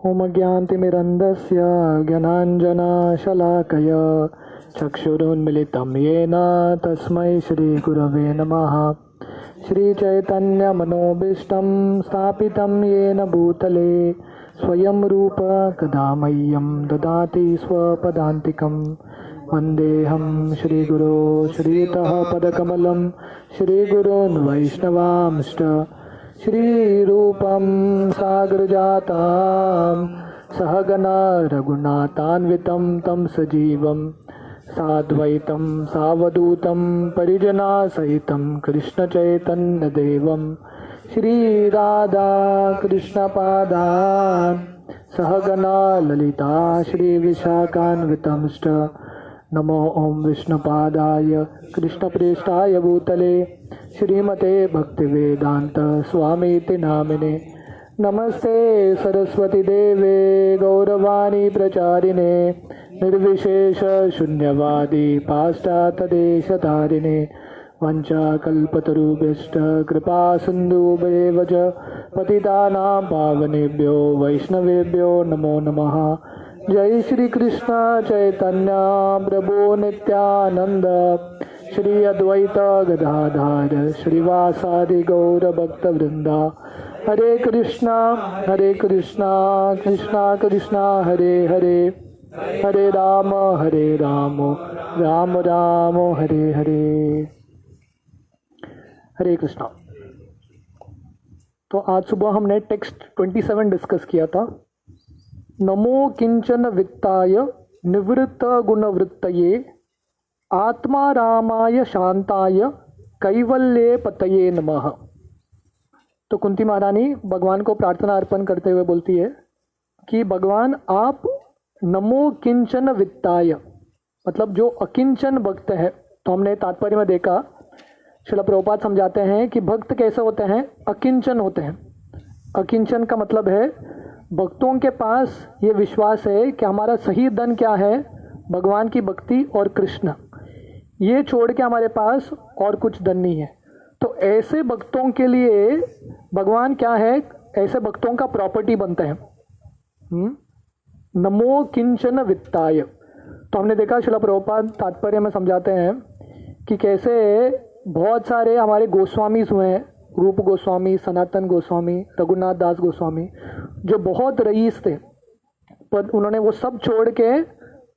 ओम ज्ञानतिमिरन्धस्य ज्ञानाञ्जनशलाकय चक्षुरुन्मिलितं येन तस्मै श्रीगुरवे नमः। श्रीचैतन्यमनोभीष्टं स्थापितं येन भूतले स्वयं रूप कदा मह्यं ददाति स्वपदान्तिकं। वन्देऽहं श्रीगुरो श्रीयुतः पदकमलं श्रीगुरोन् वैष्णवांश्च श्रीरूपं सागरजातां सहगना रघुनाथान्वितं तं सजीवं साद्वैतं सावधूतं परिजनासहितं कृष्णचैतन्यदेवं श्रीराधा कृष्णपादान् सहगना ललिता श्रीविशाखान्वितंश्च। नमो ओं विष्णुपादाय कृष्णप्रेष्ठाय भूतले श्रीमते भक्तिवेदांत स्वामीति नामिने। नमस्ते सरस्वती देवे गौरवाणी प्रचारिणे निर्विशेष शून्यवादी पाश्चात्यदेशतारिणे। वंचाकल्पतरुभ्यश्च कृपा सिन्धुभ्येव च पतितानां पावनेभ्यो वैष्णवेभ्यो नमो नमः। जय श्री कृष्ण चैतन्य प्रभु नित्यानंद श्री अद्वैत गदाधर श्रीवासादि गौर भक्त वृंदा। हरे कृष्णा कृष्णा कृष्णा हरे हरे, हरे राम राम राम हरे हरे। हरे कृष्णा। तो आज सुबह हमने टेक्स्ट 27 डिस्कस किया था। नमो किंचन वित्ताय निवृत्त गुणवृत्तये आत्मा रामाय शांताय कैवल्ये पतये नमः। तो कुंती महारानी भगवान को प्रार्थना अर्पण करते हुए बोलती है कि भगवान आप नमो किंचन वित्ताय, मतलब जो अकिंचन भक्त है। तो हमने तात्पर्य में देखा, श्रील प्रभुपाद समझाते हैं कि भक्त कैसे होते हैं, अकिंचन होते हैं। अकिंचन का मतलब है भक्तों के पास ये विश्वास है कि हमारा सही धन क्या है, भगवान की भक्ति और कृष्ण, ये छोड़ के हमारे पास और कुछ धन नहीं है। तो ऐसे भक्तों के लिए भगवान क्या है, ऐसे भक्तों का प्रॉपर्टी बनते हैं। नमो किंचन वित्ताय। तो हमने देखा श्रील प्रभुपाद तात्पर्य में समझाते हैं कि कैसे बहुत सारे हमारे गोस्वामीज हुए हैं, रूप गोस्वामी, सनातन गोस्वामी, रघुनाथ दास गोस्वामी, जो बहुत रईस थे, पर उन्होंने वो सब छोड़ के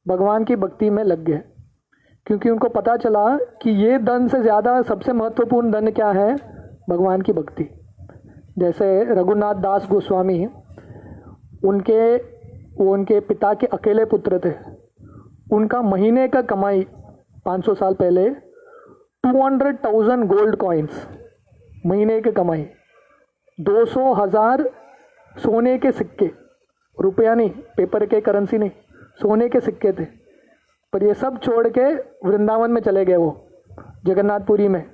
भगवान की भक्ति में लग गए, क्योंकि उनको पता चला कि ये धन से ज़्यादा सबसे महत्वपूर्ण धन क्या है, भगवान की भक्ति। जैसे रघुनाथ दास गोस्वामी, उनके पिता के अकेले पुत्र थे। उनका महीने का कमाई 500 साल पहले 200,000 गोल्ड कॉइन्स, महीने की कमाई 200,000 सोने के सिक्के, रुपया नहीं, पेपर के करेंसी नहीं, सोने के सिक्के थे। पर ये सब छोड़ के वृंदावन में चले गए, वो जगन्नाथपुरी में।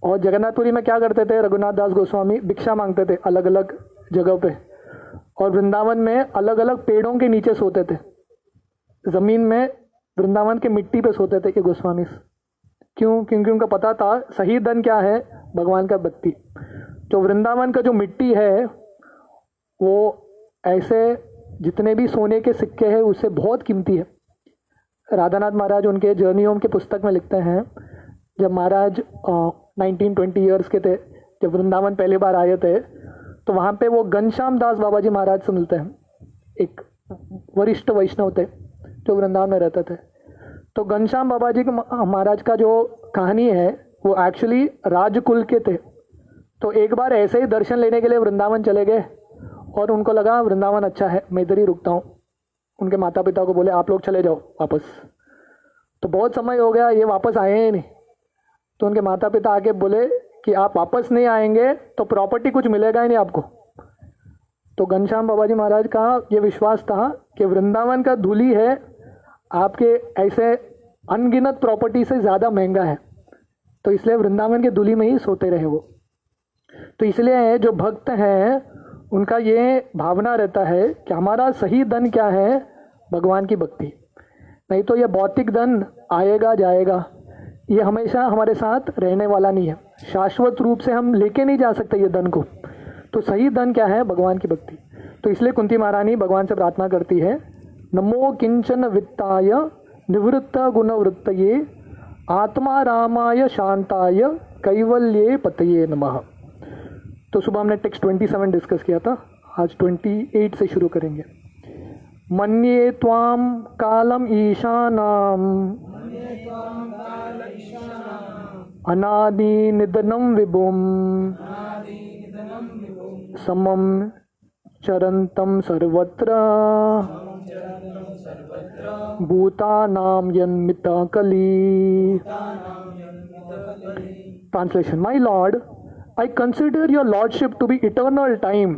और जगन्नाथपुरी में क्या करते थे रघुनाथ दास गोस्वामी, भिक्षा मांगते थे अलग अलग जगह पे। और वृंदावन में अलग अलग पेड़ों के नीचे सोते थे, ज़मीन में वृंदावन के मिट्टी पे सोते थे ये गोस्वामी। क्यों? क्योंकि उनको पता था सही धन क्या है, भगवान का भक्ति। जो वृंदावन का जो मिट्टी है वो ऐसे जितने भी सोने के सिक्के हैं उससे बहुत कीमती है। राधानाथ महाराज उनके जर्नी होम के पुस्तक में लिखते हैं, जब महाराज 19-20 ईयर्स के थे, जब वृंदावन पहली बार आए थे, तो वहाँ पे वो घनश्याम दास बाबा जी महाराज से मिलते हैं, एक वरिष्ठ वैष्णव थे जो वृंदावन में रहते थे। तो घनश्याम बाबा जी महाराज का जो कहानी है वो एक्चुअली राजकुल के थे। तो एक बार ऐसे ही दर्शन लेने के लिए वृंदावन चले गए और उनको लगा वृंदावन अच्छा है, मैं इधर ही रुकता हूँ। उनके माता पिता को बोले आप लोग चले जाओ वापस। तो बहुत समय हो गया, ये वापस आए ही नहीं। तो उनके माता पिता आके बोले कि आप वापस नहीं आएंगे तो प्रॉपर्टी कुछ मिलेगा ही नहीं आपको। तो घनश्याम बाबा जी महाराज का ये विश्वास था कि वृंदावन का धूली है, आपके ऐसे अनगिनत प्रॉपर्टी से ज़्यादा महंगा है, तो इसलिए वृंदावन के धूली में ही सोते रहे वो। तो इसलिए जो भक्त हैं उनका ये भावना रहता है कि हमारा सही धन क्या है, भगवान की भक्ति। नहीं तो ये भौतिक धन आएगा जाएगा, ये हमेशा हमारे साथ रहने वाला नहीं है, शाश्वत रूप से हम लेके नहीं जा सकते ये धन को। तो सही धन क्या है, भगवान की भक्ति। तो इसलिए कुंती महारानी भगवान से प्रार्थना करती है, नमो किंचन वित्ताय निवृत्त गुणवृत्तये आत्मा रामाय शांताय कैवल्ये पतये नमः। तो सुबह हमने टेक्स्ट 27 डिस्कस किया था, आज 28 से शुरू करेंगे। मन्ये त्वाम कालम ईशानाम अनादि निधनम विभुम समम चरंतम सर्वत्र भूतानाम यन्मिता कली। Translation: My Lord, I consider your Lordship to be eternal time,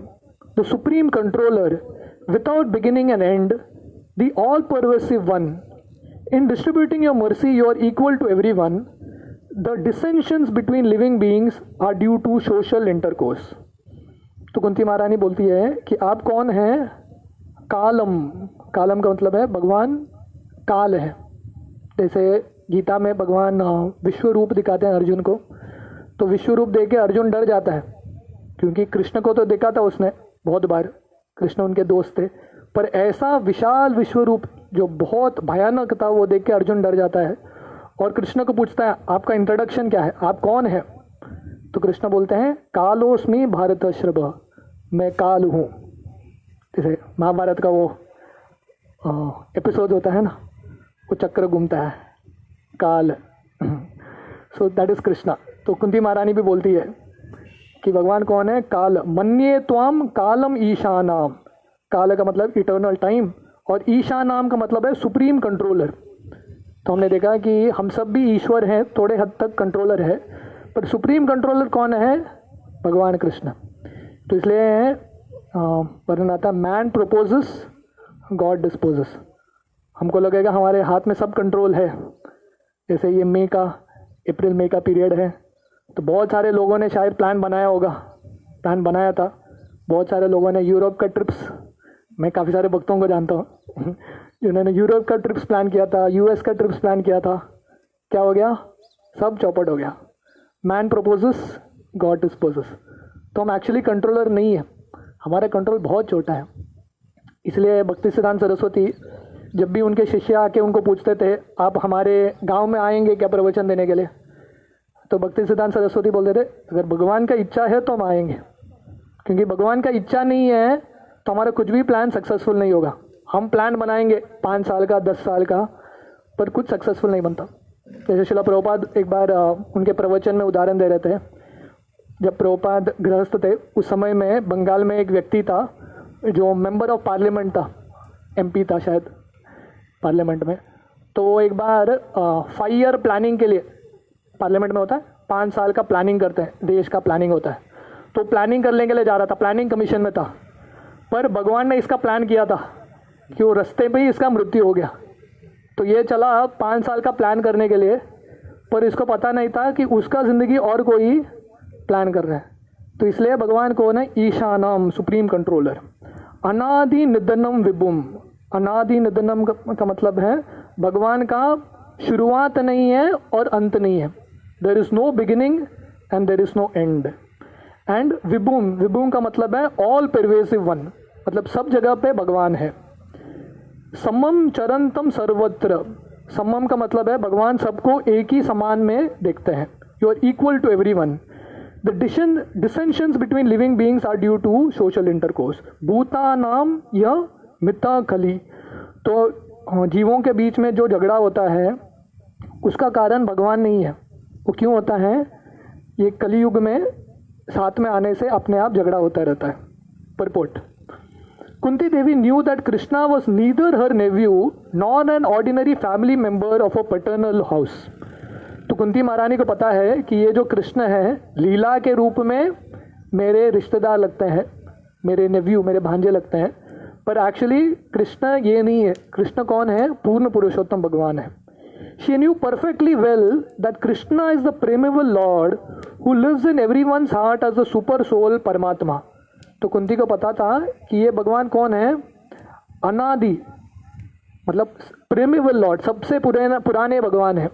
the supreme controller, without beginning and end, the all-pervasive one. In distributing your mercy, you are equal to everyone. The dissensions between living beings are due to social intercourse. तो कुंती महारानी बोलती है कि आप कौन हैं? कालम। कालम का मतलब है भगवान काल है। जैसे गीता में भगवान विश्व रूप दिखाते हैं अर्जुन को, तो विश्व रूप देख के अर्जुन डर जाता है, क्योंकि कृष्ण को तो देखा था उसने बहुत बार, कृष्ण उनके दोस्त थे, पर ऐसा विशाल विश्व रूप जो बहुत भयानक था वो देख के अर्जुन डर जाता है और कृष्ण को पूछता है आपका इंट्रोडक्शन क्या है, आप कौन है? तो कृष्ण बोलते हैं कालोस्मि भारतश्रभ, मैं काल हूँ। जैसे महाभारत का वो एपिसोड होता है ना, वो चक्र घूमता है काल, सो दैट इज कृष्णा। तो कुंती महारानी भी बोलती है कि भगवान कौन है? काल। मन्ये त्वाम कालम ईशानाम। काल का मतलब इटर्नल टाइम और ईशानाम का मतलब है सुप्रीम कंट्रोलर। तो हमने देखा कि हम सब भी ईश्वर हैं, थोड़े हद तक कंट्रोलर है, पर सुप्रीम कंट्रोलर कौन है? भगवान कृष्ण। तो इसलिए वर्णन आता, मैन प्रोपोजेस गॉड डिस्पोजेस। हमको लगेगा हमारे हाथ में सब कंट्रोल है। जैसे ये अप्रैल मई का पीरियड है, तो बहुत सारे लोगों ने शायद प्लान बनाया था। बहुत सारे लोगों ने यूरोप का ट्रिप्स, मैं काफ़ी सारे भक्तों को जानता हूँ जिन्होंने यूरोप का ट्रिप्स प्लान किया था, यूएस का ट्रिप्स प्लान किया था, क्या हो गया? सब चौपट हो गया। Man purposes God disposes. तो हम एक्चुअली कंट्रोलर नहीं है, हमारा कंट्रोल बहुत छोटा है। इसलिए भक्ति सिद्धांत सरस्वती जब भी उनके शिष्य आके उनको पूछते थे आप हमारे गांव में आएंगे क्या प्रवचन देने के लिए, तो भक्ति सिद्धांत सरस्वती बोलते थे अगर भगवान का इच्छा है तो हम आएंगे, क्योंकि भगवान का इच्छा नहीं है तो हमारा कुछ भी प्लान सक्सेसफुल नहीं होगा। हम प्लान बनाएंगे 5 साल का, 10 साल का, पर कुछ सक्सेसफुल नहीं बनता। जैसे शिला प्रभुपाद एक बार उनके प्रवचन में उदाहरण दे रहे थे, जब प्रभुपाद गृहस्थ थे उस समय में बंगाल में एक व्यक्ति था जो मेंबर ऑफ पार्लियामेंट था, एमपी था शायद पार्लियामेंट में। तो वो एक बार 5 ईयर प्लानिंग के लिए, पार्लियामेंट में होता है 5 साल का प्लानिंग करते हैं, देश का प्लानिंग होता है, तो प्लानिंग करने के लिए जा रहा था, प्लानिंग कमीशन में था, पर भगवान ने इसका प्लान किया था कि वो रास्ते पे ही इसका मृत्यु हो गया। तो ये चला 5 साल का प्लान करने के लिए, पर इसको पता नहीं था कि उसका ज़िंदगी और कोई प्लान कर रहा है। तो इसलिए भगवान कौन है? ईशानाम, सुप्रीम कंट्रोलर। अनादि निधनम विभुम। अनादि निधनम का मतलब है भगवान का शुरुआत नहीं है और अंत नहीं है। There is no beginning and there is no end. And विभुम, विभुम का मतलब है ऑल परवेसिव वन, मतलब सब जगह पे भगवान है। समम चरंतम सर्वत्र। समम का मतलब है भगवान सबको एक ही समान में देखते हैं। You are equal to everyone. The dissensions between living beings are due to social intercourse. भूतानाम या मिता खली। तो जीवों के बीच में जो झगड़ा होता है उसका कारण भगवान नहीं है। वो क्यों होता है? ये कलियुग में साथ में आने से अपने आप झगड़ा होता रहता है। Purport: Kunti Devi knew that Krishna was neither her nephew nor an ordinary family member of a paternal house. तो कुंती महारानी को पता है कि ये जो कृष्ण है लीला के रूप में मेरे रिश्तेदार लगते हैं, मेरे नेव्यू, मेरे भांजे लगते हैं, पर एक्चुअली कृष्ण ये नहीं है। कृष्ण कौन है? पूर्ण पुरुषोत्तम भगवान है। She knew perfectly well that Krishna is the primeval Lord who lives in everyone's heart as the supersoul परमात्मा। तो कुंती को पता था कि ये भगवान कौन है? अनादि, मतलब प्रेमेबल लॉर्ड, सबसे पुराने भगवान है।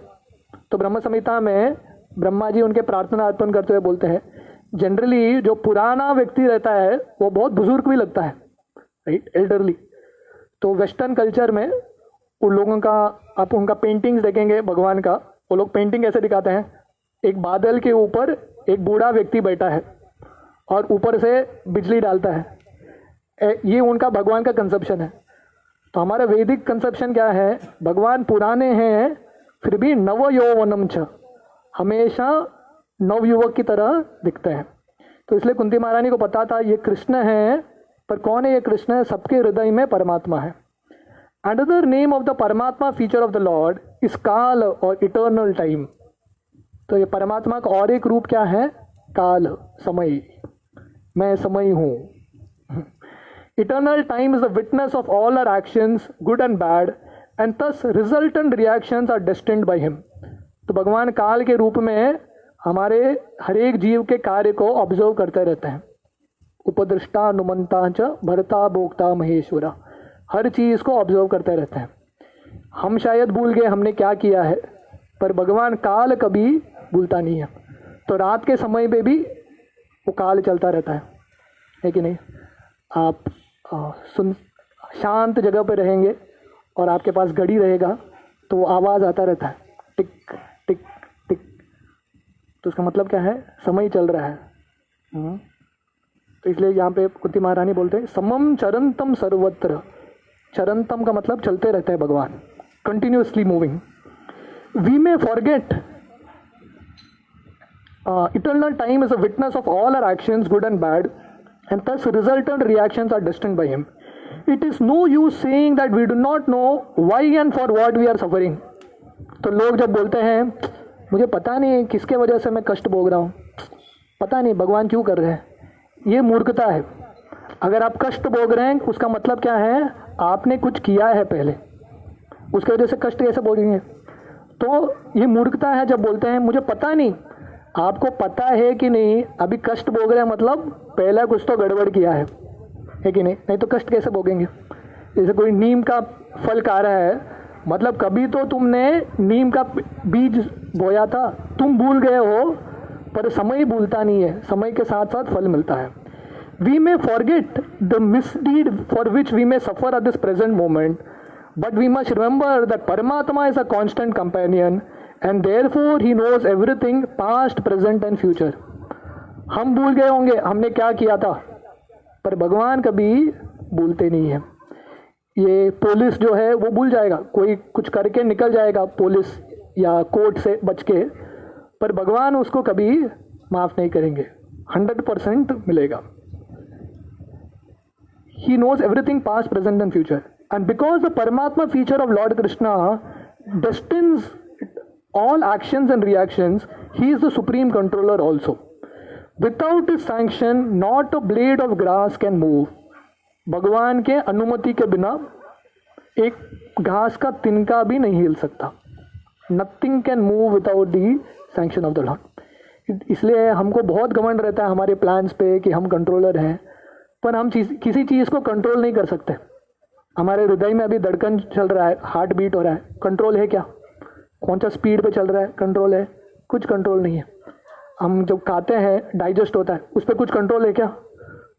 तो ब्रह्म संहिता में ब्रह्मा जी उनके प्रार्थना अर्पण करते हुए बोलते हैं जनरली जो पुराना व्यक्ति रहता है वो बहुत बुजुर्ग भी लगता है, राइट, एल्डरली। तो वेस्टर्न कल्चर में उन लोगों का, आप उनका पेंटिंग्स देखेंगे भगवान का, वो लोग पेंटिंग ऐसे दिखाते हैं, एक बादल के ऊपर एक बूढ़ा व्यक्ति बैठा है और ऊपर से बिजली डालता है। ये उनका भगवान का कंसेप्शन है। तो हमारा वैदिक कंसेप्शन क्या है, भगवान पुराने हैं फिर भी नव यौवनम छ, हमेशा नवयुवक की तरह दिखते हैं। तो इसलिए कुंती महारानी को पता था ये कृष्ण है, पर कौन है ये कृष्ण है, सबके हृदय में परमात्मा है। अनदर नेम ऑफ द परमात्मा फीचर ऑफ द लॉर्ड इस काल और इटर्नल टाइम। तो ये परमात्मा का और एक रूप क्या है, काल, समय, मैं समय हूँ। Eternal time is the witness of all our actions, good and bad, and thus resultant reactions are destined by him. तो भगवान काल के रूप में हमारे हर एक जीव के कार्य को ऑब्जर्व करते रहते हैं। उपदृष्टा अनुमंता च भरता भोक्ता महेश्वरा, हर चीज़ को ऑब्जर्व करते रहते हैं। हम शायद भूल गए हमने क्या किया है, पर भगवान काल कभी भूलता नहीं है। तो रात के समय पे भी वो काल चलता रहता है कि नहीं। आप शांत जगह पर रहेंगे और आपके पास घड़ी रहेगा तो वो आवाज़ आता रहता है, टिक टिक टिक। तो उसका मतलब क्या है, समय चल रहा है। तो इसलिए यहाँ पे कुंती महारानी बोलते हैं समम चरंतम सर्वत्र। चरंतम का मतलब चलते रहते हैं भगवान, continuously moving. We may forget eternal time is a witness of all our actions good and bad, and thus resultant reactions are destined by him. It is no use saying that we do not know why and for what we are suffering. तो लोग जब बोलते हैं मुझे पता नहीं किसके वजह से मैं कष्ट भोग रहा हूँ, पता नहीं भगवान क्यों कर रहे हैं, ये मूर्खता है। अगर आप कष्ट भोग रहे हैं उसका मतलब क्या है, आपने कुछ किया है पहले, उसके वजह से कष्ट कैसे भोगेंगे। तो ये मूर्खता है जब बोलते हैं मुझे पता नहीं। आपको पता है कि नहीं, अभी कष्ट भोग रहे हैं मतलब पहला कुछ तो गड़बड़ किया है कि नहीं, नहीं तो कष्ट कैसे भोगेंगे। जैसे कोई नीम का फल खा रहा है, मतलब कभी तो तुमने नीम का बीज बोया था, तुम भूल गए हो, पर समय भूलता नहीं है, समय के साथ साथ फल मिलता है। We may forget the misdeed for which we may suffer at this present moment, but we must remember that परमात्मा is a constant companion and therefore he knows everything past, present and future. हम भूल गए होंगे हमने क्या किया था, पर भगवान कभी भूलते नहीं है। ये पुलिस जो है वो भूल जाएगा, कोई कुछ करके निकल जाएगा पुलिस या कोर्ट से बच के, पर भगवान उसको कभी माफ़ नहीं करेंगे, 100% मिलेगा। He knows everything past, present and future. And because the Paramatma feature of Lord Krishna destines all actions and reactions, he is the supreme controller also. Without his sanction not a blade of grass can move. भगवान के अनुमति के बिना एक घास का तिनका भी नहीं हिल सकता। Nothing can move without the sanction of the Lord. इसलिए हमको बहुत घमंड रहता है हमारे प्लान्स पे कि हम कंट्रोलर हैं, पर हम किसी चीज़ को कंट्रोल नहीं कर सकते। हमारे हृदय में अभी धड़कन चल रहा है, हार्ट बीट हो रहा है, कंट्रोल है क्या? कौन सा स्पीड पे चल रहा है, कंट्रोल है? कुछ कंट्रोल नहीं है। हम जब खाते हैं डाइजेस्ट होता है, उस पर कुछ कंट्रोल है क्या?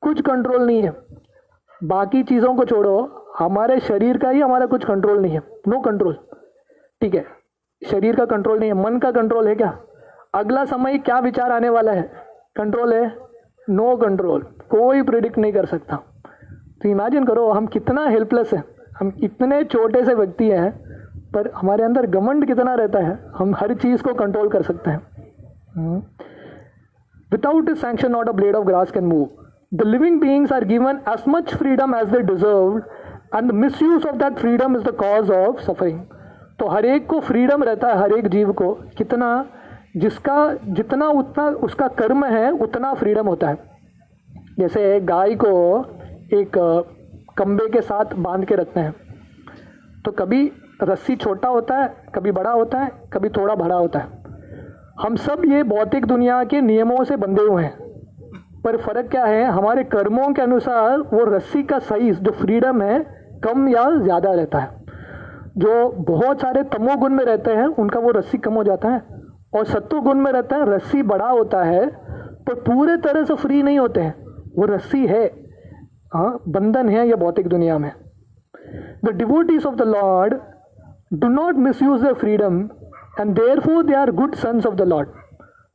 कुछ कंट्रोल नहीं है। बाकी चीज़ों को छोड़ो, हमारे शरीर का ही हमारा कुछ कंट्रोल नहीं है, नो कंट्रोल। ठीक है, शरीर का कंट्रोल नहीं है, मन का कंट्रोल है क्या? अगला समय क्या विचार आने वाला है, कंट्रोल है? नो कंट्रोल, कोई प्रिडिक्ट नहीं कर सकता। तो इमेजिन करो हम कितना हेल्पलेस है, हम इतने छोटे से व्यक्ति हैं, पर हमारे अंदर घमंड कितना रहता है, हम हर चीज़ को कंट्रोल कर सकते हैं। Without is sanction not a blade of grass can move. The living beings are given as much freedom as they deserve and the misuse of that freedom is the cause of suffering. तो हर एक को freedom रहता है, हर एक जीव को, कितना, जिसका जितना उतना उसका कर्म है उतना फ्रीडम होता है। जैसे गाय को एक कंबे के साथ बांध के रखते हैं, तो कभी रस्सी छोटा होता है, कभी बड़ा होता है, कभी थोड़ा बड़ा होता है। हम सब ये भौतिक दुनिया के नियमों से बंधे हुए हैं, पर फर्क क्या है, हमारे कर्मों के अनुसार वो रस्सी का साइज, जो फ्रीडम है, कम या ज़्यादा रहता है। जो बहुत सारे तमोगुण में रहते हैं उनका वो रस्सी कम हो जाता है, और सत्वगुण में रहता है रस्सी बड़ा होता है, पर पूरे तरह से फ्री नहीं होते हैं, वो रस्सी है। बंधन है ये भौतिक दुनिया में। The devotees of the Lord do not misuse the freedom and therefore they are good sons of the Lord.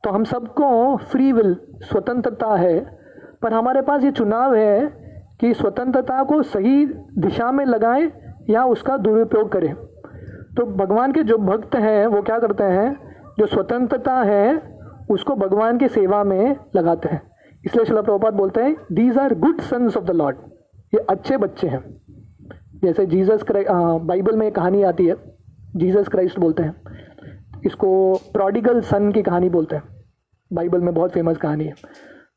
तो हम सबको फ्री विल, स्वतंत्रता है, पर हमारे पास ये चुनाव है कि स्वतंत्रता को सही दिशा में लगाएं या उसका दुरुपयोग करें। तो भगवान के जो भक्त हैं वो क्या करते हैं, जो स्वतंत्रता है उसको भगवान की सेवा में लगाते हैं। इसलिए श्रील प्रभुपाद बोलते हैं these are good sons of the Lord, ये अच्छे बच्चे हैं। जैसे जीसस क्राइस्ट, बाइबल में एक कहानी आती है, जीसस क्राइस्ट बोलते हैं इसको, प्रोडिगल सन की कहानी बोलते हैं, बाइबल में बहुत फेमस कहानी है।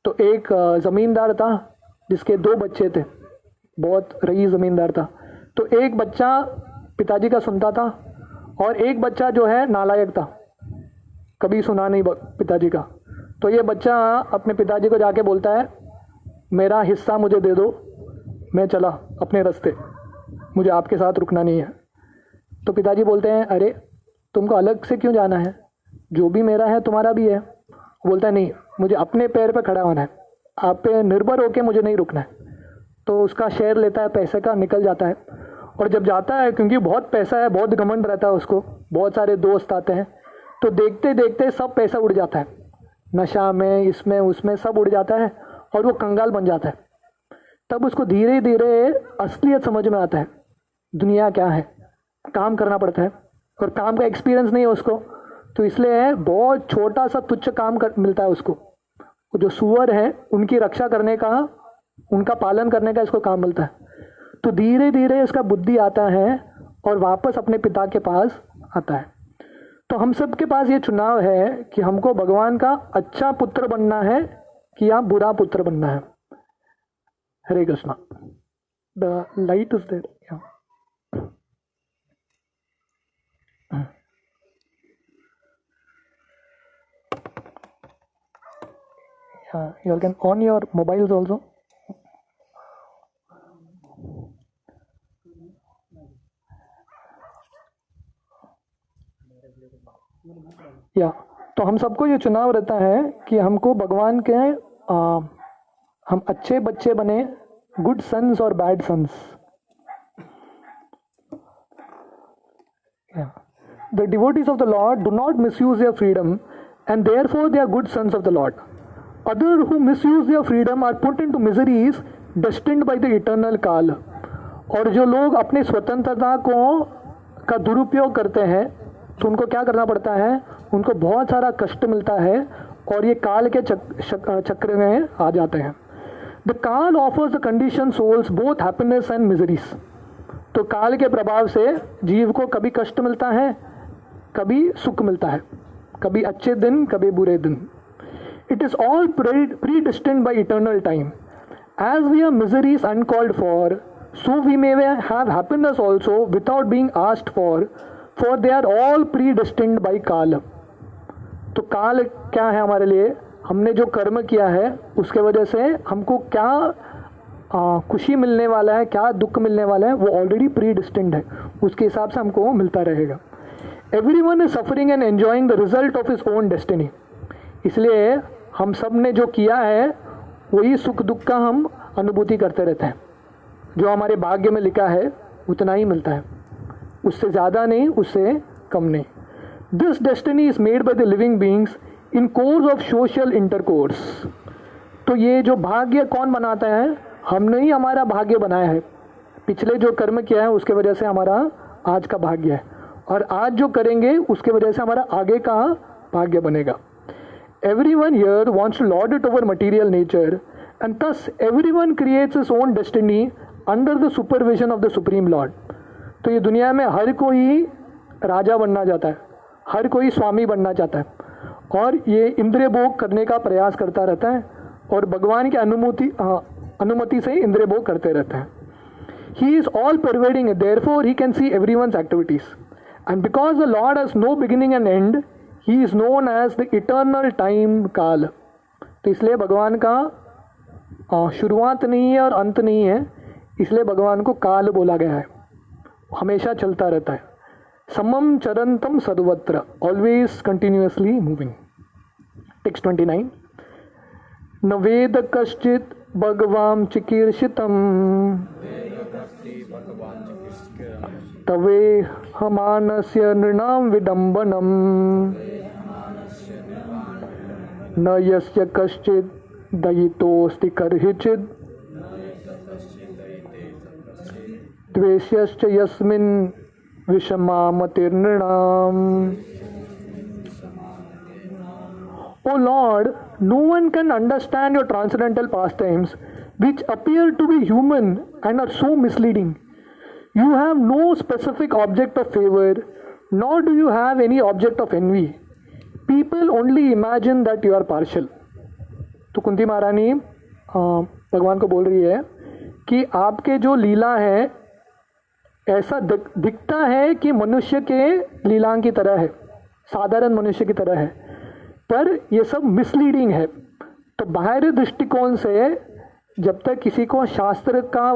तो एक ज़मींदार था जिसके 2 बच्चे थे, बहुत रईस ज़मींदार था। तो एक बच्चा पिताजी का सुनता था और एक बच्चा जो है नालायक था, कभी सुना नहीं पिताजी का। तो ये बच्चा अपने पिताजी को जाके बोलता है मेरा हिस्सा मुझे दे दो, मैं चला अपने रास्ते, मुझे आपके साथ रुकना नहीं है। तो पिताजी बोलते हैं अरे तुमको अलग से क्यों जाना है, जो भी मेरा है तुम्हारा भी है। बोलता है नहीं, मुझे अपने पैर पे खड़ा होना है, आप पे निर्भर होके मुझे नहीं रुकना है। तो उसका शेयर लेता है पैसे का, निकल जाता है। और जब जाता है, क्योंकि बहुत पैसा है, बहुत घमंड रहता है उसको, बहुत सारे दोस्त आते हैं, तो देखते देखते सब पैसा उड़ जाता है, नशा में, इसमें उसमें सब उड़ जाता है और वो कंगाल बन जाता है। तब उसको धीरे धीरे असलियत समझ में आता है, दुनिया क्या है, काम करना पड़ता है, और काम का एक्सपीरियंस नहीं है उसको, तो इसलिए बहुत छोटा सा तुच्छ काम मिलता है उसको। वो जो सुअर है उनकी रक्षा करने का, उनका पालन करने का इसको काम मिलता है। तो धीरे धीरे इसका बुद्धि आता है और वापस अपने पिता के पास आता है। तो हम सब के पास ये चुनाव है कि हमको भगवान का अच्छा पुत्र बनना है कि या बुरा पुत्र बनना है। Hare Krishna. The light is there. You can on your mobiles also. तो हम सबको ये चुनाव रहता है कि हमको भगवान के हम अच्छे बच्चे बने, गुड सन्स और bad sons. The devotees of the Lord do not misuse their freedom and therefore they are good sons of the Lord. Others who misuse their freedom are put into miseries destined by the eternal काल। और जो लोग अपनी स्वतंत्रता का दुरुपयोग करते हैं तो उनको क्या करना पड़ता है, उनको बहुत सारा कष्ट मिलता है और ये काल के चक्र में आ जाते हैं। The kala offers the condition souls both happiness and miseries. तो काल के प्रभाव से जीव को कभी कष्ट मिलता है, कभी सुख मिलता है, कभी अच्छे दिन, कभी बुरे दिन। It is all predestined by eternal time. As we are miseries uncalled for, so we may have happiness also without being asked for they are all predestined by काल। तो काल क्या है हमारे लिए, हमने जो कर्म किया है उसके वजह से हमको क्या खुशी मिलने वाला है, क्या दुख मिलने वाला है, वो ऑलरेडी प्रीडिस्टिंड है, उसके हिसाब से हमको मिलता रहेगा। Everyone is suffering and enjoying the result of his own destiny। इसलिए हम सब ने जो किया है वही सुख दुख का हम अनुभूति करते रहते हैं। जो हमारे भाग्य में लिखा है उतना ही मिलता है, उससे ज़्यादा नहीं, उससे कम नहीं। This destiny is made by the living beings in course of social intercourse. तो ये जो भाग्य कौन बनाता है, हमने ही हमारा भाग्य बनाया है। पिछले जो कर्म किया है उसके वजह से हमारा आज का भाग्य है, और आज जो करेंगे उसके वजह से हमारा आगे का भाग्य बनेगा। Everyone here wants to lord it over material nature, and thus everyone creates his own destiny under the supervision of the Supreme Lord। तो ये दुनिया में हर कोई राजा बनना चाहता है, हर कोई स्वामी बनना चाहता है, और ये इंद्रिय भोग करने का प्रयास करता रहता है, और भगवान की अनुमति से इंद्रिय भोग करते रहता है। He is all pervading, therefore he can see everyone's activities, and because the Lord has no beginning and end, He is known as the eternal time काल। तो इसलिए भगवान का शुरुआत नहीं है और अंत नहीं है, इसलिए भगवान को काल बोला गया है, हमेशा चलता रहता है। समम चरंतम सर्वत्र, ऑलवेज कंटिन्यूअसली मूविंग। टेक्स्ट 29। न वेद कश्चित भगवान चिकीर्षितम तवे हमानस्य नृणाम विडंबनम न यस्य कश्चित् दयितोऽस्ति कर्हिचित् द्वेष्यश्च यस्मिन् विषमामतिर्नृणाम. O Lord, no one can understand your transcendental pastimes, which appear to be human and are so misleading. You have no specific object of favor, nor do you have any object of envy. People only imagine that you are partial. तो कुंती महारानी भगवान को बोल रही है कि आपके जो लीला है ऐसा दिखता है कि मनुष्य के लीला की तरह है, साधारण मनुष्य की तरह है, पर ये सब मिसलीडिंग है. तो बाहरी दृष्टिकोण से जब तक किसी को शास्त्र का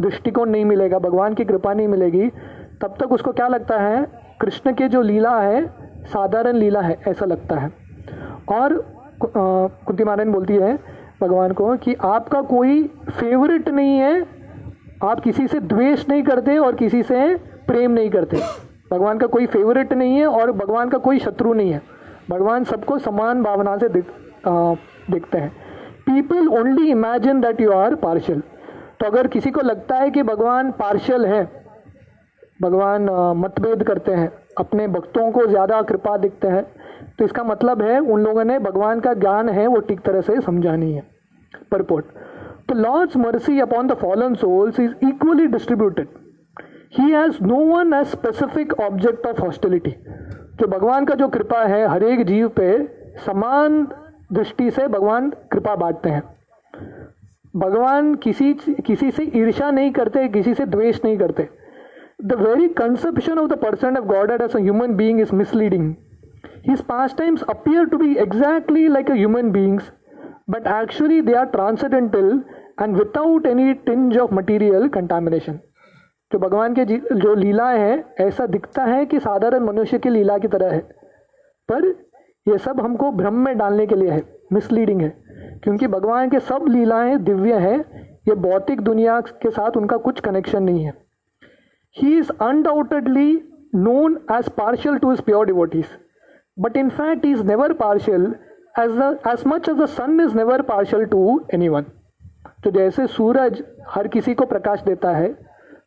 दृष्टिकोण नहीं मिलेगा, भगवान की कृपा नहीं मिलेगी, तब तक उसको क्या लगता है, कृष्ण के जो लीला है साधारण लीला है ऐसा लगता है. और कुंती महारानी बोलती है भगवान को कि आपका कोई फेवरेट नहीं है, आप किसी से द्वेष नहीं करते और किसी से प्रेम नहीं करते. भगवान का कोई फेवरेट नहीं है और भगवान का कोई शत्रु नहीं है. भगवान सबको समान भावना से देखते हैं. People only imagine that you are partial. तो अगर किसी को लगता है कि भगवान पार्शियल है, भगवान मतभेद करते हैं, अपने भक्तों को ज़्यादा कृपा दिखते हैं, तो इसका मतलब है उन लोगों ने भगवान का ज्ञान है वो ठीक तरह से समझा नहीं है. Purport. The Lord's mercy upon the fallen souls is equally distributed. He has no one as specific object of hostility. जो भगवान का जो कृपा है हर एक जीव पे समान दृष्टि से भगवान कृपा बांटते हैं. भगवान किसी से ईर्ष्या नहीं करते, किसी से द्वेष नहीं करते. The very conception of the person of Godhead as a human being is misleading. His pastimes appear to be exactly like a human being's, but actually they are transcendental and without any tinge of material contamination. जो भगवान के जो लीला है ऐसा दिखता है कि साधारण मनुष्य की लीला की तरह है, पर ये सब हमको भ्रम में डालने के लिए है, मिसलीडिंग है, क्योंकि भगवान के सब लीलाएं दिव्य है, ये भौतिक दुनिया के साथ उनका कुछ कनेक्शन नहीं है. He is undoubtedly known as partial to his pure devotees, but in fact he is never partial as much as the sun is never partial to anyone. तो जैसे सूरज हर किसी को प्रकाश देता है,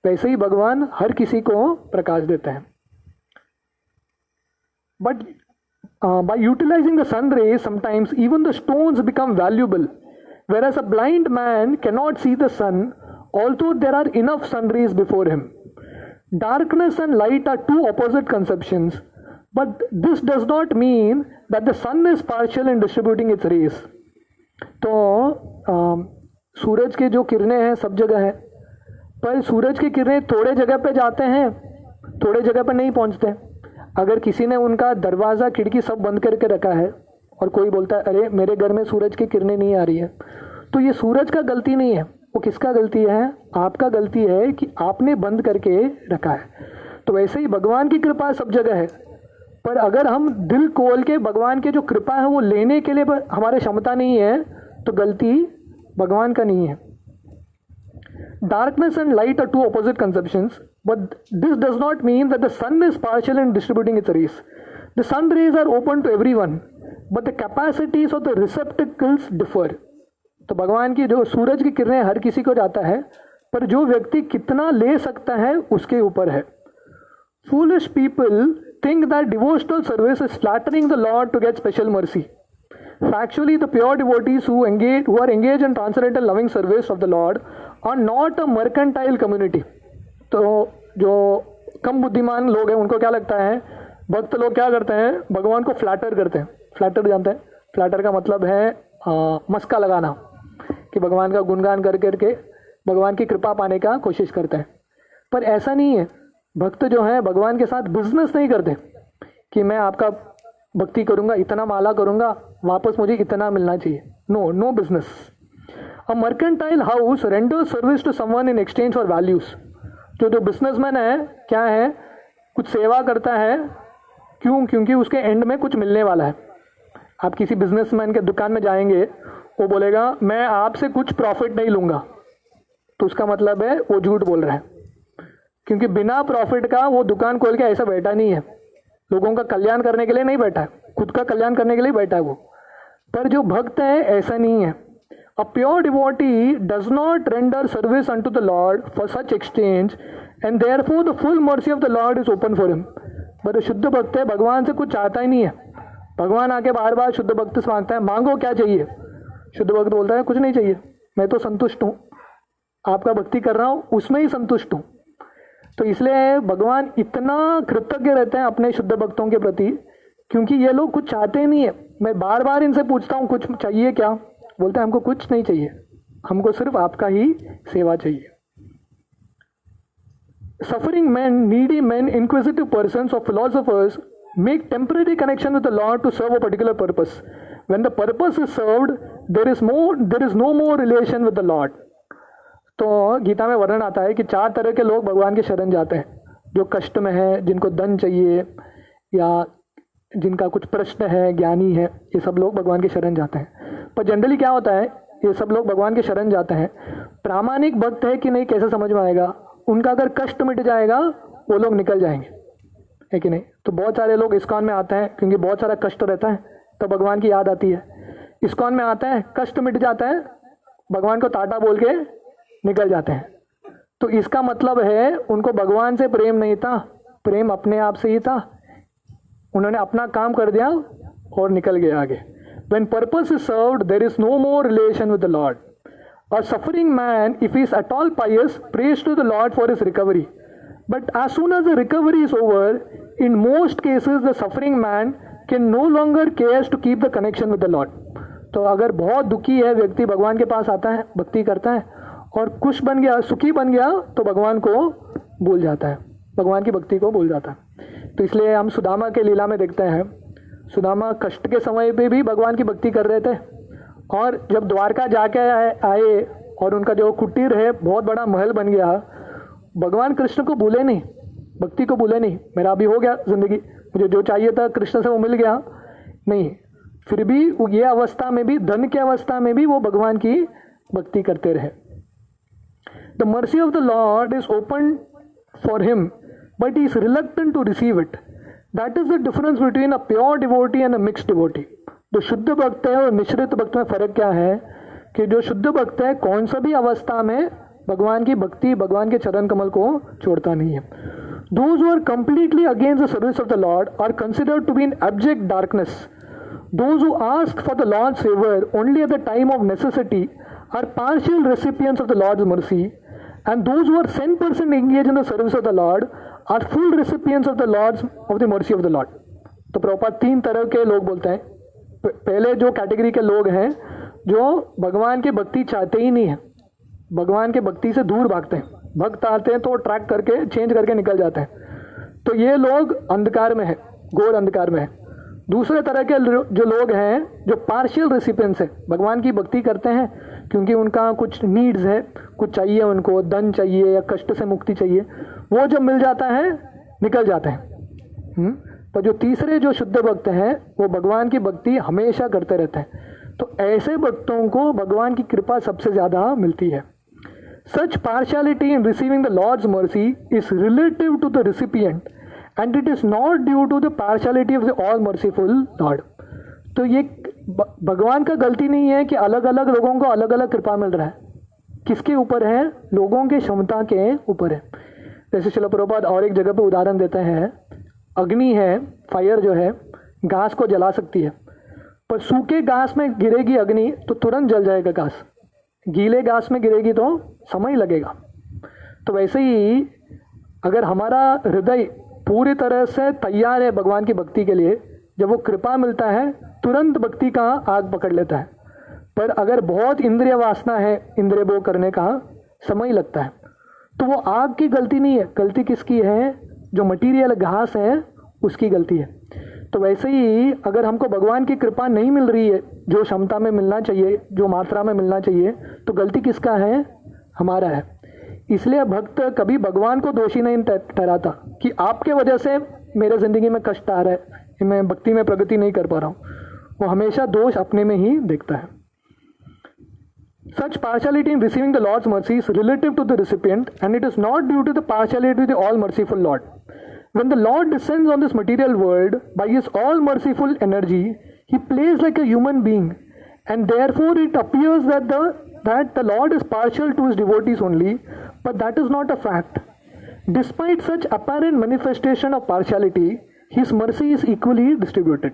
वैसे ही भगवान हर किसी को प्रकाश देते हैं. But by utilizing the sun rays, sometimes even the stones become valuable, whereas a blind man cannot see the sun, although there are enough sun rays before him. Darkness and light are two opposite conceptions, but this does not mean that the sun is partial in distributing its rays. तो सूरज के जो किरणें हैं सब जगह है, पर सूरज की किरणें थोड़े जगह पे जाते हैं, थोड़े जगह पे नहीं पहुंचते. अगर किसी ने उनका दरवाज़ा खिड़की सब बंद करके रखा है और कोई बोलता है अरे मेरे घर में सूरज की किरणें नहीं आ रही है, तो ये सूरज का गलती नहीं है, वो किसका गलती है, आपका गलती है कि आपने बंद करके रखा है. तो वैसे ही भगवान की कृपा सब जगह है, पर अगर हम दिल खोल के भगवान की जो कृपा है वो लेने के लिए हमारे क्षमता नहीं है, तो गलती भगवान का नहीं है. Darkness and light are two opposite conceptions, but this does not mean that the sun is partial in distributing its rays. The sun rays are open to everyone, but the capacities of the receptacles differ. तो भगवान की जो सूरज की किरणें हर किसी को जाता है, पर जो व्यक्ति कितना ले सकता है उसके ऊपर है. Foolish people think that devotional service is flattering the Lord to get special mercy. Factually, the pure devotees who are engaged in transcendental loving service of the Lord are not a mercantile community. तो जो कम बुद्धिमान लोग हैं उनको क्या लगता है, भक्त लोग क्या करते हैं, भगवान को फ्लैटर करते हैं. फ्लैटर जानते हैं, फ्लैटर का मतलब है मस्का लगाना, कि भगवान का गुणगान कर करके भगवान की कृपा पाने का कोशिश करते हैं. पर ऐसा नहीं है. भक्त जो है भगवान के साथ बिजनेस नहीं करते कि मैं आपका भक्ति करूंगा, इतना माला करूंगा, वापस मुझे इतना मिलना चाहिए. No business. A mercantile house renders service to someone in exchange for values. जो बिजनेसमैन है क्या है, कुछ सेवा करता है, क्योंकि उसके एंड में कुछ मिलने वाला है. आप किसी बिजनेसमैन के दुकान में जाएंगे वो बोलेगा मैं आपसे कुछ प्रॉफिट नहीं लूँगा, तो उसका मतलब है वो झूठ बोल रहा है, क्योंकि बिना प्रॉफिट का वो दुकान खोल के ऐसा बैठा नहीं है, लोगों का कल्याण करने के लिए नहीं बैठा है, खुद का कल्याण करने के लिए बैठा है वो। पर जो भक्त है ऐसा नहीं है। अ pure devotee does not render service unto the Lord for such exchange and therefore the full mercy of the Lord is open for him. But शुद्ध भक्त है भगवान से कुछ चाहता ही नहीं है, भगवान आके बार बार शुद्ध भक्त से मांगता है मांगो क्या चाहिए, शुद्ध भक्त बोलता है कुछ नहीं चाहिए, मैं तो संतुष्ट हूँ, आपका भक्ति कर रहा हूँ उसमें ही संतुष्ट हूँ। तो इसलिए भगवान इतना कृतज्ञ रहते हैं अपने शुद्ध भक्तों के प्रति, क्योंकि ये लोग कुछ चाहते ही नहीं है। मैं बार बार इनसे पूछता हूँ कुछ चाहिए क्या, बोलते हैं हमको कुछ नहीं चाहिए, हमको सिर्फ आपका ही सेवा चाहिए। Suffering men, needy men, inquisitive persons or philosophers make temporary connection with the Lord to serve a particular purpose. When the purpose is served, there is no more relation with the Lord. तो गीता में वर्णन आता है कि 4 तरह के लोग भगवान के शरण जाते हैं, जो कष्ट में है, जिनको धन चाहिए या जिनका कुछ प्रश्न है, ज्ञानी है, ये सब लोग भगवान के शरण जाते हैं। पर जनरली क्या होता है, ये सब लोग भगवान के शरण जाते हैं, प्रामाणिक भक्त है कि नहीं कैसे समझ में आएगा, उनका अगर कष्ट मिट जाएगा वो लोग निकल जाएंगे, है कि नहीं। तो बहुत सारे लोग इस्कॉन में आते हैं क्योंकि बहुत सारा कष्ट रहता है तो भगवान की याद आती है, इस्कॉन में आते हैं कष्ट मिट जाता है, भगवान को टाटा बोल के निकल जाते हैं। तो इसका मतलब है उनको भगवान से प्रेम नहीं था, प्रेम अपने आप से ही था, उन्होंने अपना काम कर दिया और निकल गए आगे। When purpose is served, there is no more relation with the Lord. A suffering man, if he is at all pious, prays to the Lord for his recovery. But as soon as the recovery is over, in most cases the suffering man can no longer cares to keep the connection with the Lord. तो अगर बहुत दुखी है व्यक्ति भगवान के पास आता है, भक्ति करता है और खुश बन गया, सुखी बन गया, तो भगवान को भूल जाता है, भगवान की भक्ति को भूल जाता है। तो इसलिए हम सुदामा के लीला में देखते हैं, सुदामा कष्ट के समय पे भी भगवान की भक्ति कर रहे थे, और जब द्वारका जाके आए और उनका जो कुटीर है बहुत बड़ा महल बन गया, भगवान कृष्ण को भूले नहीं, भक्ति को भूले नहीं, मेरा अभी हो गया जिंदगी, मुझे जो चाहिए था कृष्ण से वो मिल गया, नहीं, फिर भी ये अवस्था में भी, धन की अवस्था में भी वो भगवान की भक्ति करते रहे। The mercy of the Lord is open for him but he is reluctant to receive it. That is the difference between a pure devotee and a mixed devotee. जो शुद्ध भक्त है और मिश्रित भक्त में फर्क क्या है कि जो शुद्ध भक्त है कौन सा भी अवस्था में भगवान की भक्ति, भगवान के चरण कमल को छोड़ता नहीं है। Those who are completely against the service of the Lord are considered to be in abject darkness. Those who ask for the Lord's favor only at the time of necessity are partial recipients of the Lord's mercy, and those who are 100% engaged in the service of the Lord are full recipients of the mercy of the Lord. तो प्रभुपाद 3 तरह के लोग बोलते हैं। पहले जो category के लोग हैं जो भगवान की भक्ति चाहते ही नहीं है, भगवान के भक्ति से दूर भागते हैं, भक्त आते हैं तो ट्रैक करके चेंज करके निकल जाते हैं, तो ये लोग अंधकार में है, घोर अंधकार में है। दूसरे तरह के जो लोग हैं जो पार्शियल रेसिपिएंट्स है, भगवान की भक्ति करते हैं क्योंकि उनका कुछ नीड्स है, कुछ चाहिए उनको, धन चाहिए या कष्ट से मुक्ति चाहिए, वो जब मिल जाता है निकल जाते हैं। पर जो तीसरे जो शुद्ध भक्त हैं वो भगवान की भक्ति हमेशा करते रहते हैं, तो ऐसे भक्तों को भगवान की कृपा सबसे ज़्यादा मिलती है। Such partiality in receiving the Lord's mercy is relative to the recipient and it is not due to the partiality of the all merciful Lord. तो ये भगवान का गलती नहीं है कि अलग अलग लोगों को अलग अलग कृपा मिल रहा है, किसके ऊपर है, लोगों के क्षमता के ऊपर है। जैसे श्रील प्रभुपाद और एक जगह पे उदाहरण देते हैं, अग्नि है, फायर जो है घास को जला सकती है, पर सूखे घास में गिरेगी अग्नि तो तुरंत जल जाएगा घास, गीले घास में गिरेगी तो समय लगेगा। तो वैसे ही अगर हमारा हृदय पूरी तरह से तैयार है भगवान की भक्ति के लिए, जब वो कृपा मिलता है तुरंत भक्ति का आग पकड़ लेता है। पर अगर बहुत इंद्रिय वासना है, इंद्रिय भोग करने का समय लगता है, तो वो आग की गलती नहीं है, गलती किसकी है, जो मटीरियल घास है उसकी गलती है। तो वैसे ही अगर हमको भगवान की कृपा नहीं मिल रही है जो क्षमता में मिलना चाहिए, जो मात्रा में मिलना चाहिए, तो गलती किसका है, हमारा है। इसलिए भक्त कभी भगवान को दोषी नहीं ठहराता कि आपके वजह से मेरे ज़िंदगी में कष्ट आ रहा है, मैं भक्ति में प्रगति नहीं कर पा रहा हूँ। वो हमेशा दोष अपने में ही देखता है। Such partiality in receiving the Lord's mercy is relative to the recipient, and it is not due to the partiality of the all-merciful Lord. When the Lord descends on this material world by His all-merciful energy, He plays like a human being, and therefore it appears that the Lord is partial to His devotees only, but that is not a fact. Despite such apparent manifestation of partiality, His mercy is equally distributed.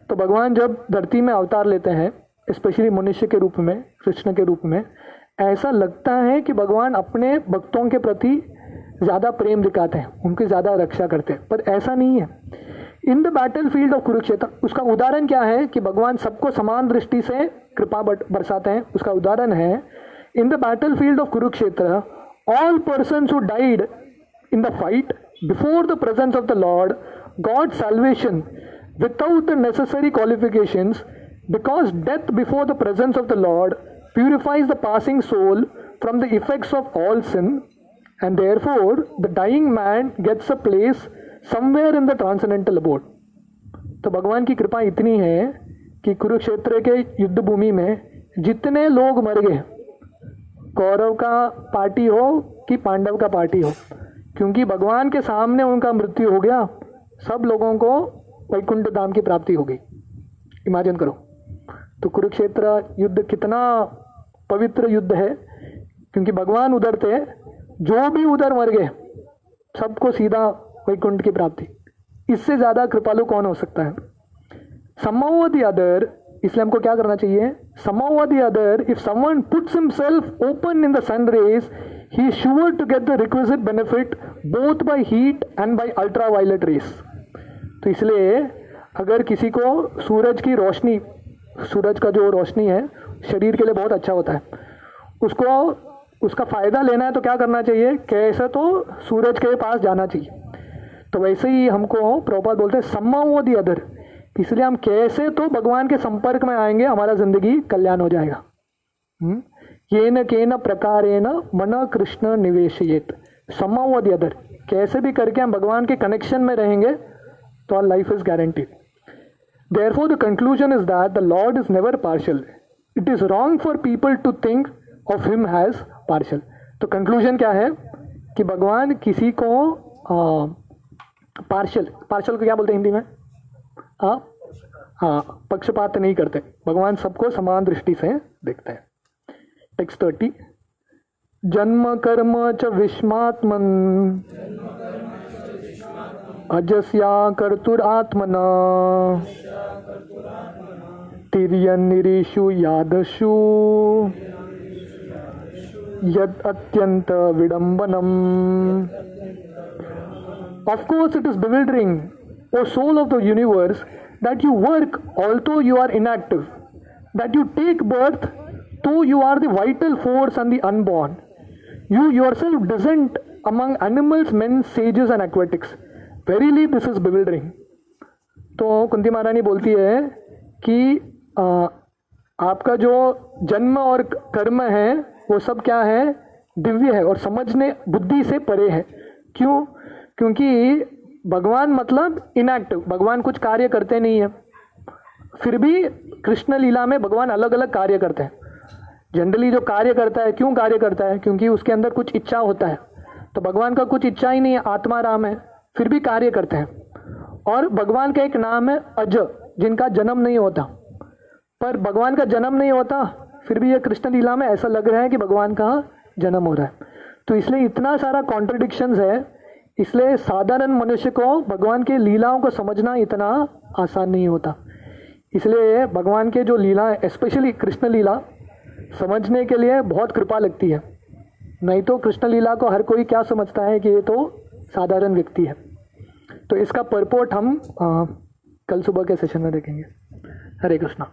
तो भगवान जब धरती में अवतार लेते हैं, specially मनुष्य के रूप में, कृष्ण के रूप में, ऐसा लगता है कि भगवान अपने भक्तों के प्रति ज़्यादा प्रेम दिखाते हैं, उनकी ज़्यादा रक्षा करते हैं, पर ऐसा नहीं है. In the battle field of Kurukshetra, उसका उदाहरण क्या है कि भगवान सबको समान दृष्टि से कृपा बरसाते हैं. उसका उदाहरण है in the battle field of Kurukshetra, all persons who died in the fight before the presence of the Lord God salvation without the necessary qualifications, because death before the presence of the Lord purifies the passing soul from the effects of all sin, and therefore the dying man gets a place somewhere in the transcendental abode. तो भगवान की कृपा इतनी है कि कुरुक्षेत्र के युद्ध भूमि में जितने लोग मर गए, कौरव का पार्टी हो कि पांडव का पार्टी हो, क्योंकि भगवान के सामने उनका मृत्यु हो गया, सब लोगों को वैकुंठ धाम की प्राप्ति हो गई. इमेजिन करो. तो कुरुक्षेत्र युद्ध कितना पवित्र युद्ध है, क्योंकि भगवान उधर थे, जो भी उधर मर गए सबको सीधा वैकुंठ की प्राप्ति. इससे ज़्यादा कृपालु कौन हो सकता है? somehow or the other, इसलिए हमको क्या करना चाहिए? somehow or the other, if someone puts himself open in the sun rays, he is sure to get the requisite benefit both by heat and by ultraviolet rays. तो इसलिए अगर किसी को सूरज की रोशनी, सूरज का जो रोशनी है शरीर के लिए बहुत अच्छा होता है, उसको उसका फ़ायदा लेना है तो क्या करना चाहिए? कैसे तो सूरज के पास जाना चाहिए. तो वैसे ही हमको प्रभुपाद बोलते हैं somehow or the other, इसलिए हम कैसे तो भगवान के संपर्क में आएंगे, हमारा जिंदगी कल्याण हो जाएगा. येन केन प्रकारेण मन Krishna निवेशयेत. somehow or the other, कैसे भी करके हम भगवान के कनेक्शन में रहेंगे तो our life is guaranteed. Therefore, the conclusion is that the Lord is never partial. It is wrong for people to think of Him as partial. तो conclusion क्या है कि भगवान किसी को पार्शियल को क्या बोलते हैं हिंदी में? पक्षपात नहीं करते. भगवान सबको समान दृष्टि से देखते हैं. टेक्स्ट 30. जन्म कर्म च विस्मात्मन् अजस्या कर्तुरात्मना तिर्यन्निरीषु यादशु यद अत्यंत विडंबनम. Of course, it is bewildering, O soul of the universe, that you work although you are inactive, that you take birth though you are the vital force and the unborn. You yourself descend among animals, men, sages and aquatics. Verily this is bewildering. तो कुंती महारानी बोलती है कि आपका जो जन्म और कर्म है वो सब क्या है? दिव्य है और समझने बुद्धि से परे है. क्यों? क्योंकि भगवान मतलब इनएक्टिव, भगवान कुछ कार्य करते नहीं है, फिर भी कृष्ण लीला में भगवान अलग अलग कार्य करते हैं. जनरली जो कार्य करता है, क्यों कार्य करता है? क्योंकि उसके अंदर कुछ इच्छा होता है. तो भगवान का कुछ इच्छा ही नहीं है, आत्मा राम है, फिर भी कार्य करते हैं. और भगवान का एक नाम है अज, जिनका जन्म नहीं होता. पर भगवान का जन्म नहीं होता, फिर भी ये कृष्ण लीला में ऐसा लग रहा है कि भगवान का जन्म हो रहा है. तो इसलिए इतना सारा कॉन्ट्रडिक्शंस है. इसलिए साधारण मनुष्य को भगवान के लीलाओं को समझना इतना आसान नहीं होता. इसलिए भगवान के जो लीला है, स्पेशली कृष्ण लीला, समझने के लिए बहुत कृपा लगती है. नहीं तो कृष्ण लीला को हर कोई क्या समझता है कि ये तो साधारण व्यक्ति है. तो इसका परपोर्ट हम कल सुबह के सेशन में देखेंगे. हरे कृष्णा.